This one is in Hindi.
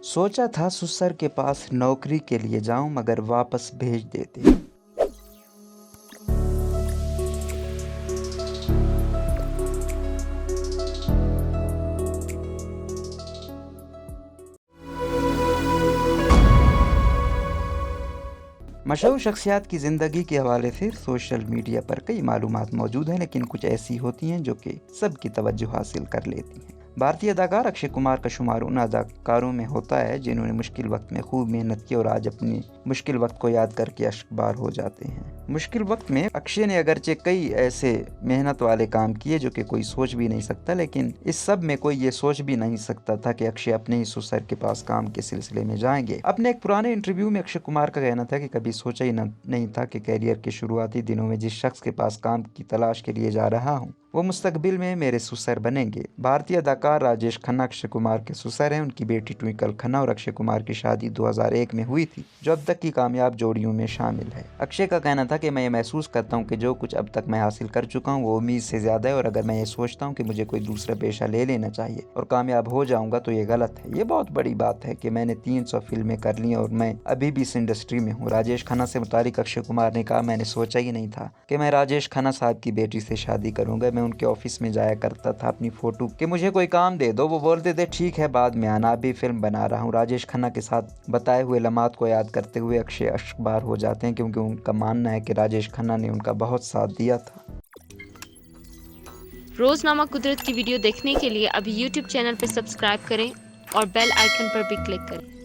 सोचा था सुसर के पास नौकरी के लिए जाऊं मगर वापस भेज देते। मशहूर शख्सियात की ज़िंदगी के हवाले से सोशल मीडिया पर कई मालूमात मौजूद हैं, लेकिन कुछ ऐसी होती हैं जो कि सबकी तवज्जो हासिल कर लेती हैं। भारतीय अदाकार अक्षय कुमार का शुमार उन अदाकारों में होता है जिन्होंने मुश्किल वक्त में खूब मेहनत की और आज अपने मुश्किल वक्त को याद करके अश्कबार हो जाते हैं। मुश्किल वक्त में अक्षय ने अगरचे कई ऐसे मेहनत वाले काम किए जो कि कोई सोच भी नहीं सकता, लेकिन इस सब में कोई ये सोच भी नहीं सकता था कि अक्षय अपने ही सुसर के पास काम के सिलसिले में जाएंगे। अपने एक पुराने इंटरव्यू में अक्षय कुमार का कहना था कि कभी सोचा ही नहीं था कि कैरियर के शुरुआती दिनों में जिस शख्स के पास काम की तलाश के लिए जा रहा हूँ वो मुस्तकबिल में मेरे सुसर बनेंगे। भारतीय अदाकार राजेश खन्ना अक्षय कुमार के सुसर हैं। उनकी बेटी ट्विंकल खन्ना और अक्षय कुमार की शादी 2001 में हुई थी, जो अब तक की कामयाब जोड़ियों में शामिल है। अक्षय का कहना था कि मैं ये महसूस करता हूँ कि जो कुछ अब तक मैं हासिल कर चुका हूँ वो उम्मीद से ज़्यादा है, और अगर मैं ये सोचता हूँ कि मुझे कोई दूसरा पेशा ले लेना चाहिए और कामयाब हो जाऊँगा तो ये गलत है। ये बहुत बड़ी बात है कि मैंने 300 फिल्में कर ली और मैं अभी भी इस इंडस्ट्री में हूँ। राजेश खन्ना से मुतालिक अक्षय कुमार ने कहा, मैंने सोचा ही नहीं था कि मैं राजेश खन्ना साहब की बेटी से शादी करूँगा। मैं उनके ऑफिस में जाया करता था अपनी फ़ोटो कि मुझे कोई काम दे दो, वो बोलते थे ठीक है बाद में आना, अभी फिल्म बना रहा हूँ। राजेश खन्ना के साथ बताए हुए लम्हात को याद करते हुए अक्षय अश्कबार हो जाते हैं, क्योंकि उनका मानना है कि राजेश खन्ना ने उनका बहुत साथ दिया था। रोज़नामा कुदरत की वीडियो देखने के लिए अभी YouTube चैनल पर सब्सक्राइब करें और बेल आइकन पर भी क्लिक करें।